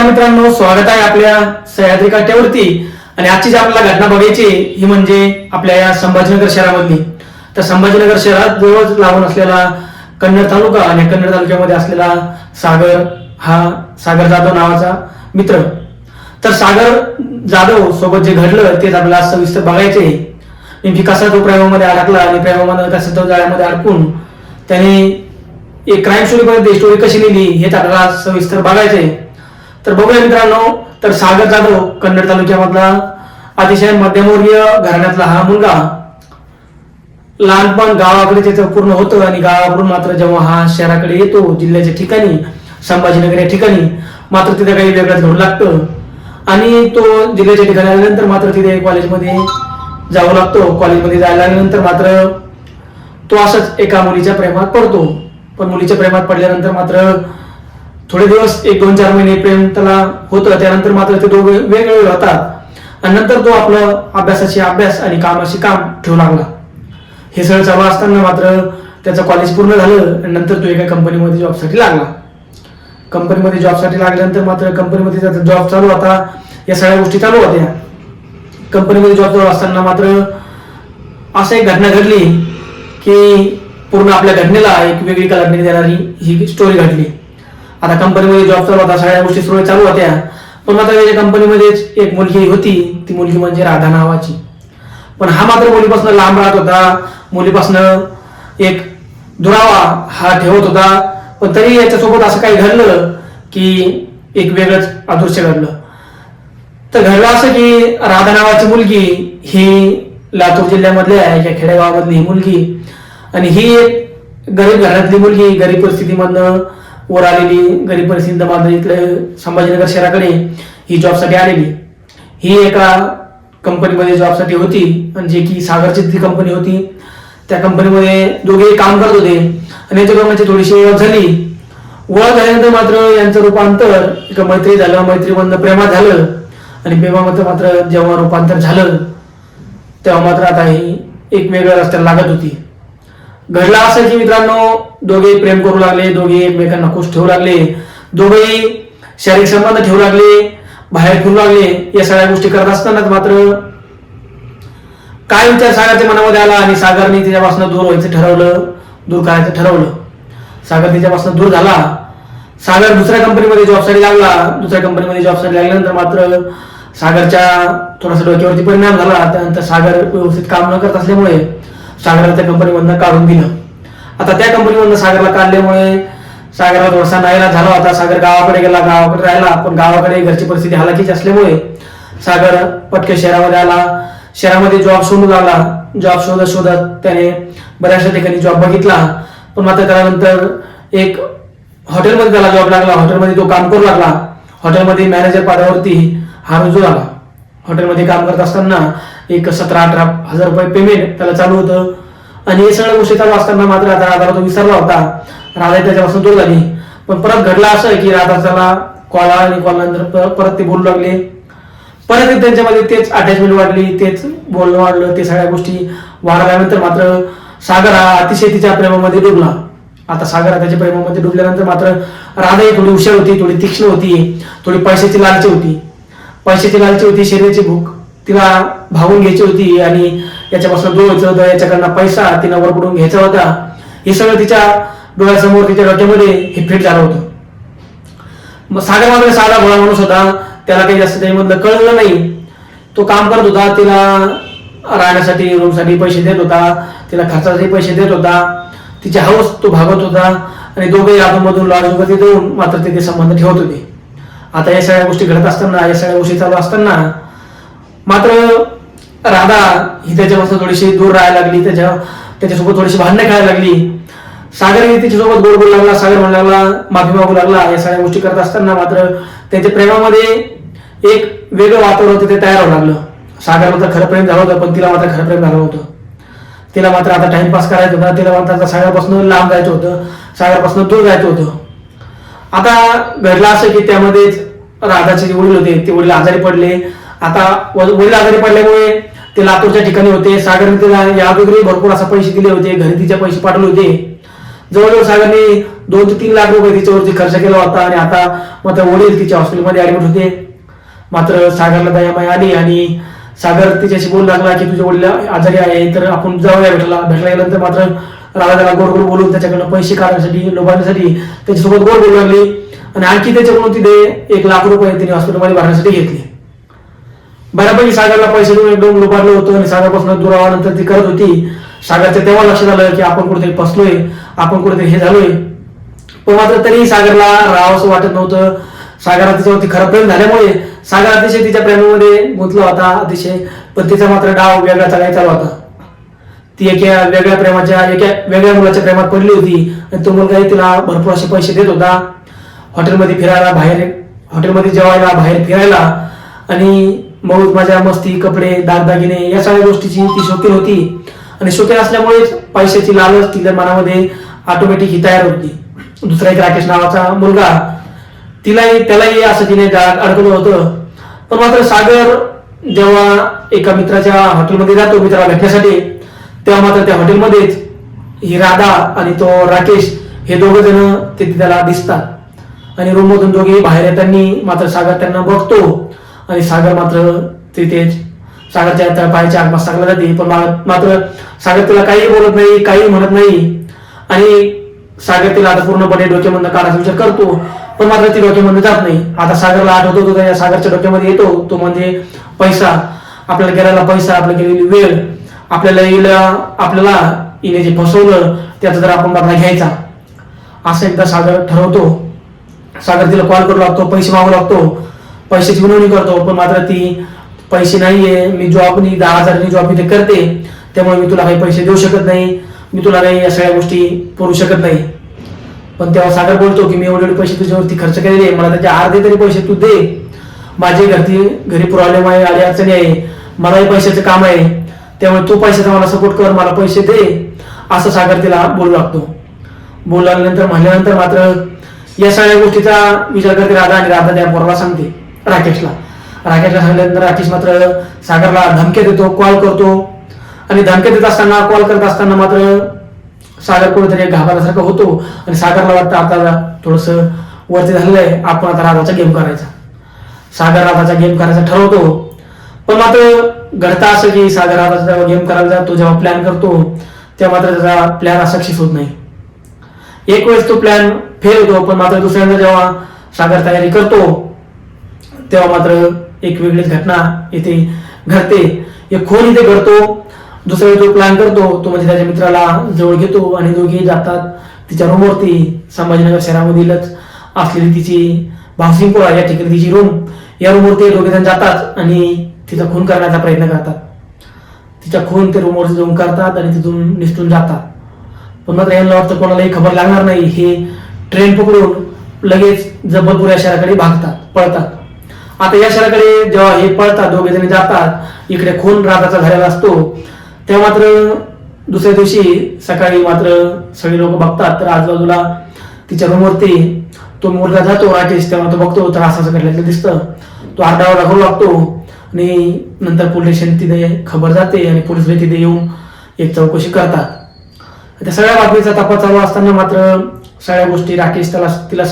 मित्रांनो, स्वागत आहे आपल्या सह्याद्री काठ्यावरती. आणि आजची जी आपल्याला घटना बघायची ही म्हणजे आपल्या या संभाजीनगर शहरामधली. तर संभाजीनगर शहरात जवळ लागून असलेला कन्नड तालुका आणि कन्नड तालुक्यामध्ये असलेला सागर, हा सागर जाधव नावाचा मित्र. तर सागर जाधव सोबत जे घडलं तेच आपल्याला सविस्तर बघायचे. नेमकी कसा तो प्रेमामध्ये अडकला आणि प्रेमामध्ये कसा तो जाळ्यामध्ये अडकून त्याने एक क्राईम स्टोरी कशी लिहिली हेच आपल्याला सविस्तर बघायचे. तर बघूया मित्रांनो. तर सागर जाधव कन्नड तालुक्यामधला अतिशय मध्यमवर्गीय घराण्यातला हा मुलगा. लहानपण गावाकडे त्याचं पूर्ण होतं आणि गावाकडून मात्र जेव्हा हा शहराकडे येतो जिल्ह्याच्या ठिकाणी संभाजीनगर या ठिकाणी, मात्र तिथे काही वेगळंच घडू लागतं. आणि तो जिल्ह्याच्या ठिकाणी आल्यानंतर मात्र तिथे कॉलेजमध्ये जाऊ लागतो. कॉलेजमध्ये जायला लागल्यानंतर मात्र तो असंच एका मुलीच्या प्रेमात पडतो. पण मुलीच्या प्रेमात पडल्यानंतर मात्र थोडे दिवस 1-2-4 महिने प्रेम त्याला होतं. त्यानंतर मात्र ते दोघे वेगवेगळे होतात आणि नंतर तो आपलं अभ्यासाची अभ्यास आणि कामाशी काम ठेवू लागला. हे सगळं चालू असताना मात्र त्याचं कॉलेज पूर्ण झालं आणि नंतर तो एका कंपनीमध्ये जॉबसाठी लागला. कंपनीमध्ये जॉबसाठी लागल्यानंतर मात्र कंपनीमध्ये त्याचा जॉब चालू होता. या सगळ्या गोष्टी चालू होत्या. कंपनीमध्ये जॉब चालू असताना मात्र असं एक घटना घडली की पूर्ण आपल्या घटनेला एक वेगळी कलाटणी देणारी ही स्टोरी घडली. आता कंपनीमध्ये जॉब चालू होता, सगळ्या गोष्टी सुरू चालू होत्या. पण मात्र त्याच्या कंपनीमध्येच एक मुलगी होती. ती मुलगी म्हणजे राधा नावाची. पण हा मात्र मुलीपासून लांब राहत होता. मुलीपासून एक दुरावा हा ठेवत होता. पण तरी याच्यासोबत असं काही घडलं की एक वेगळंच अदृश्य घडलं. तर घडलं असं की राधा नावाची मुलगी ही लातूर जिल्ह्यामधल्या एका खेडेगावामधली ही मुलगी, आणि ही एक गरीब घरातली मुलगी, गरीब परिस्थितीमधनं वर आलेली, गरीब परिस्थितीमधनं इथले संभाजीनगर शहराकडे ही जॉबसाठी आलेली. ही एका कंपनीमध्ये जॉबसाठी होती आणि जे की सागरची ती कंपनी होती. त्या कंपनीमध्ये दोघे काम करत होते आणि याच्या दोघांची थोडीशी ओळख झाली. ओळख झाल्यानंतर मात्र यांचं रूपांतर एका मैत्री झालं, मैत्रीमधनं प्रेमात झालं आणि प्रेमामध्ये मात्र जेव्हा रूपांतर झालं तेव्हा मात्र आता ही एक वेगळ्या रस्त्याला लागत होती. घडलं असं की मित्रांनो, दोघे प्रेम करू लागले, दोघे एकमेकांना खुश ठेवू लागले, दोघेही शारीरिक संबंध ठेवू लागले, बाहेर फिरू लागले. या सगळ्या गोष्टी करत असतानाच मात्र काय विचार सागरच्या मनामध्ये आला आणि सागरने तिच्यापासून दूर व्हायचं ठरवलं, दूर करायचं ठरवलं. सागर तिच्यापासून दूर झाला. सागर दुसऱ्या कंपनीमध्ये जॉबसाठी लागला. दुसऱ्या कंपनीमध्ये जॉबसाठी लागल्यानंतर मात्र सागरच्या थोडासा डोक्यावरती परिणाम झाला. त्यानंतर सागर व्यवस्थित काम न करत असल्यामुळे सागरला त्या कंपनीमधनं काढून दिलं. आता त्या कंपनीमधनं सागरला काढल्यामुळे सागरला थोडासा नाईलाज झाला होता. सागर गावाकडे गेला, गावाकडे राहिला. पण गावाकडे घरची परिस्थिती हालाकीची असल्यामुळे सागर पटकन शहरामध्ये आला. शहरामध्ये जॉब शोधू लागला. जॉब शोधत शोधत त्याने बऱ्याचशा ठिकाणी जॉब बघितला. पण मात्र त्यानंतर एक हॉटेलमध्ये त्याला जॉब लागला. हॉटेलमध्ये तो काम करू लागला. हॉटेलमध्ये मॅनेजर पदावरती हा रुजू झाला. हॉटेलमध्ये काम करत असताना एक 17-18 हजार रुपये पेमेंट त्याला चालू होतं. आणि हे सगळ्या गोष्टी चालू असताना मात्र आता राधाला तो विसरला होता. राधा त्याच्यापासून दूर झाली. पण परत घडलं असं की राधा त्याला कॉल आणि कॉलनंतर परत ते बोलू लागले. परत त्यांच्यामध्ये तेच अटॅचमेंट वाढली, तेच बोलणं वाढलं, ते सगळ्या गोष्टी वाढल्यानंतर मात्र सागर हा अतिशय तिच्या प्रेमामध्ये डुबला. आता सागर त्याच्या प्रेमामध्ये डुबल्यानंतर मात्र राधा ही थोडी हुशार होती, थोडी तीक्ष्ण होती, थोडी पैशाची लालची होती. पैशाची लालची होती, शरीराची भूक तिला भागून घ्यायची होती आणि याच्यापासून दूर व्हायचं होतं. याच्याकडनं पैसा तिला वरकडून घ्यायचा होता. हे सगळं तिच्या डोळ्यासमोर, तिच्या डोक्यामध्ये हे फिट झालं होतं. मग सागर मात्र साधा भोळा माणूस होता. त्याला काही जास्त त्यामधलं कळलं नाही. तो काम करत होता. तिला राहण्यासाठी, रूमसाठी पैसे देत होता. तिला खर्चासाठी पैसे देत होता. तिची हौस तो भागवत होता आणि दोघेही आतूनमधून लॉजमध्ये देऊन मात्र तिथे संबंध ठेवत होते. आता या सगळ्या गोष्टी घडत असताना, या सगळ्या गोष्टी चालू असताना मात्र राधा ही त्याच्यापासून थोडीशी दूर राहायला लागली. त्याच्यासोबत थोडीशी भांडणं खेळायला लागली. सागर तिच्यासोबत गोड बोलू लागला. सागर म्हणू लागला, माफी मागू लागला. या सगळ्या गोष्टी करत असताना मात्र त्यांच्या प्रेमामध्ये एक वेगळं वातावरण तिथे तयार होऊ लागलं. सागरला तर खरं प्रेम झालं होतं, पण तिला मात्र खरं प्रेम झालं होतं. तिला मात्र आता टाइमपास करायचा होता. तिला मात्र आता सागरपासून लांब जायचं होतं, सागरपासून दूर जायचं होतं. आता घडलं असं की त्यामध्येच राधाचे जे वडील होते ते वडील आजारी पडले. आता वडील आजारी पडल्यामुळे ते लातूरच्या ठिकाणी होते. सागरने तिला या अगोदरही भरपूर असा पैसे दिले होते, घरी तिचे पैसे पाठवले होते. जवळजवळ सागरने 2 ते 3 लाख रुपये तिच्यावरती खर्च केला होता आणि आता मात्र वडील तिच्या हॉस्पिटलमध्ये ऍडमिट होते. मात्र सागरला दयामाय आली आणि सागर तिच्याशी बोलू लागला की तुझे वडील आजारी आहे, तर आपण जाऊया भेटायला गेल्यानंतर मात्र राधा त्याला गोड गोड बोलून त्याच्याकडनं पैसे काढण्यासाठी लोभावण्यासाठी त्याच्यासोबत गोड बोलू लागली आणि आणखी त्याच्याकडून तिथे 1 लाख रुपये तिने हॉस्पिटलमध्ये भरण्यासाठी घेतले. बऱ्यापैकी सागरला पैसे देऊन एकदम लोबाडलं होतं आणि सागरपासून दूर व्हावं ती करत होती. सागरच्या तेव्हा लक्षात आलं की आपण कुठेतरी फसलोय, आपण कुठेतरी हे झालोय. पण मात्र तरी सागरला राहावंसं वाटत नव्हतं. सागरा तिच्यावरती खरं प्रेम झाल्यामुळे सागर अतिशय तिच्या प्रेमामध्ये गुंतला होता अतिशय. पण तिचा मात्र डाव वेगळा चालू होता. ती एका वेगळ्या मुलाच्या प्रेमात पडली होती आणि तो मुलगाही तिला भरपूर असे पैसे देत होता. हॉटेलमध्ये फिरायला, हॉटेलमध्ये जेवायला, बाहेर फिरायला आणि मौज मजा, मस्ती, कपडे, दागदागिने या सगळ्या गोष्टीची ती शौकीन होती. आणि शौकीन असल्यामुळेच पैशाची लालच तिच्या मनामध्ये ऑटोमॅटिक ही तयार होती. दुसरा एक राकेश नावाचा मुलगा त्यालाही असं तिने अडकवलं होतं. पण मात्र सागर जेव्हा एका मित्राच्या हॉटेलमध्ये जातो मित्राला भेटण्यासाठी, तेव्हा मात्र त्या हॉटेलमध्येच ही राधा आणि तो राकेश हे दोघं जण तिथे त्याला दिसतात आणि रूममधून दोघे बाहेर येताना मात्र सागर त्यांना बघतो आणि सागर मात्र तिथेच सागरच्या पायाच्या आसपास टाकला जाते. पण मात्र सागर तिला काही बोलत नाही, काही म्हणत नाही आणि सागर तिला आता पूर्णपणे डोक्यामधून काढायचा विचार करतो. पण मात्र ती डोक्यामध्ये जात नाही. आता सागरला आठवतो तो त्या सागरच्या डोक्यामध्ये येतो तो म्हणजे पैसा. आपल्याला गेलेला पैसा, आपल्याला गेलेली वेळ, आपल्याला हिने जे फसवलं त्याचा जर आपण बदला घ्यायचा असं एकदा सागर ठरवतो. सागर तिला कॉल करू लागतो, पैसे मागू लागतो, पैशाची विनवणी करतो. पण मात्र ती पैसे नाहीये, मी 10,000 जॉब इथे करते, त्यामुळे मी तुला काही पैसे देऊ शकत नाही, मी तुला काही या सगळ्या गोष्टी करू शकत नाही. पण तेव्हा सागर बोलतो की मी एवढे पैसे तुझ्यावरती खर्च केलेले, मला त्याचे अर्धे तरी पैसे तू दे. माझे घरी प्रॉब्लेम आहे, आडी अडचणी आहे, मलाही पैशाचं काम आहे, त्यामुळे तू पैशाचा मला सपोर्ट कर, मला पैसे दे असं सागर तिला बोलू लागतो. बोलू लागल्यानंतर म्हणल्यानंतर मात्र या सगळ्या गोष्टीचा विचार करते राधा आणि राधा त्या पोराला सांगते राकेशला सांगितल्यानंतर राकेश मात्र सागरला धमक्या देतो, कॉल करतो आणि धमक्या देत असताना, कॉल करत असताना मात्र सागर कुठेतरी घाबरल्यासारखं होतो आणि सागरला वाटतं आता थोडस वरती झालेलं आहे, आपण आता राधाचा गेम करायचा. सागर राधाचा गेम करायचा ठरवतो. पण मात्र घडतं असं की सागर राधाचा गेम करायला जातो, जेव्हा प्लॅन करतो तेव्हा मात्र त्याचा प्लॅन सक्सेस होत नाही. एक वेळेस तो प्लॅन फेल होतो. पण मात्र दुसऱ्यांदा जेव्हा सागर तयारी करतो तेव्हा मात्र एक वेगळीच घटना इथे घडते. एक खून इथे घडतो. दुसरा जो प्लॅन करतो तो म्हणजे त्याच्या मित्राला जवळ घेतो आणि दोघे जातात तिच्या रूमवरती. संभाजीनगर शहरामधीलच असलेली तिची भावसिंगपुरा या ठिकाणी तिची रूम, या रूमवरती दोघे जण जातात आणि तिचा खून करण्याचा प्रयत्न करतात. तिच्या खून ते रूमवरती जाऊन करतात आणि तिथून निसटून जातात. पण मात्र यांना वाटतं कोणालाही खबर लागणार नाही. हे ट्रेन पकडून लगेच जबलपूर या शहराकडे पळतात. आता या शहराकडे जेव्हा हे पळतात, दोघे जण जातात, इकडे खून राधाचा झालेला असतो. तेव्हा मात्र दुसऱ्या दिवशी सकाळी मात्र सगळे लोक बघतात तर आजूबाजूला तिच्या रूमवरती तो मुलगा जातो राकेश. तेव्हा तो बघतो तर असं घडलेलं दिसतं. तो आरडाओरडा करू लागतो आणि नंतर पोलीस स्टेशन तिथे खबर जाते आणि पोलीस तिथे येऊन एक चौकशी करतात. त्या सगळ्या बातमीचा तपास चालू असताना मात्र सगळ्या गोष्टी राकेश तिला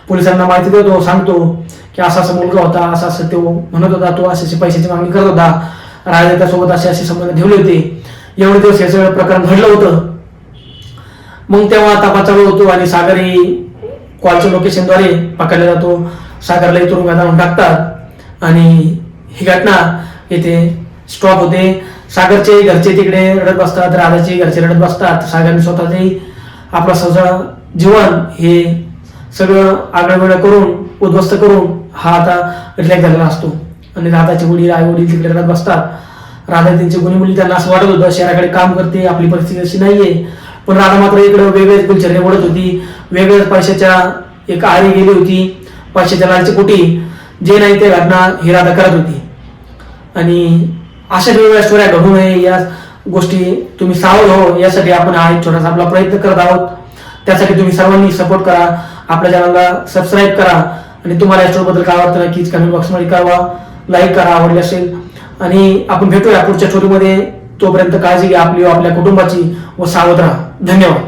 पोलिसांना माहिती देतो, सांगतो की असा मुलगा होता, असं तो म्हणत होता, तो अशी पैशाची मागणी करत होता, राजा त्यासोबत असे संबंध ठेवले होते, एवढे दिवस हे सगळं प्रकरण घडलं होतं. मग तेव्हा तपास चालू होतो आणि सागरही कॉलच्या लोकेशनद्वारे पकडला जातो. सागरलाही तुरुंगात आणून टाकतात आणि ही घटना येथे स्टॉप होते. सागरचे घरचे तिकडे रडत बसतात, राधाचे घरचे रडत बसतात. सागरने स्वतःचे आपला सगळं जीवन हे सगळं आगळवेगळं करून, उद्ध्वस्त करून हा आता रिलॅक्स झालेला असतो आणि राधाचे वडील, आई वडील तिकडे रडत बसतात. राधा त्यांची मुली त्यांना असं वाटत होतं शहराकडे काम करते, आपली परिस्थिती अशी नाहीये. पण राधा मात्र इकडे वेगळेच गुलछर्रे ओढत होती, वेगळ्याच पैशाच्या एक आरी गेली होती, पैशाच्या लालची पोटी जे नाही ते घटना ही राधा करत होती. आणि अशा वेगवेगळ्या स्टोऱ्या घडू नये या गोष्टी तुम्ही सावध हो यासाठी आपण हा एक छोटासा आपला प्रयत्न करत आहोत. त्यासाठी तुम्ही सर्वांनी सपोर्ट करा, आपल्या चॅनलला सबस्क्राईब करा आणि तुम्हाला या स्टोरीबद्दल काय वाटतं नक्कीच कमेंट बॉक्समध्ये कळवा, लाईक करा आवडले असेल. आणि आपण भेटूया पुढच्या स्टोरीमध्ये. तोपर्यंत काळजी घ्या आपली व आपल्या कुटुंबाची व सावध राहा. धन्यवाद.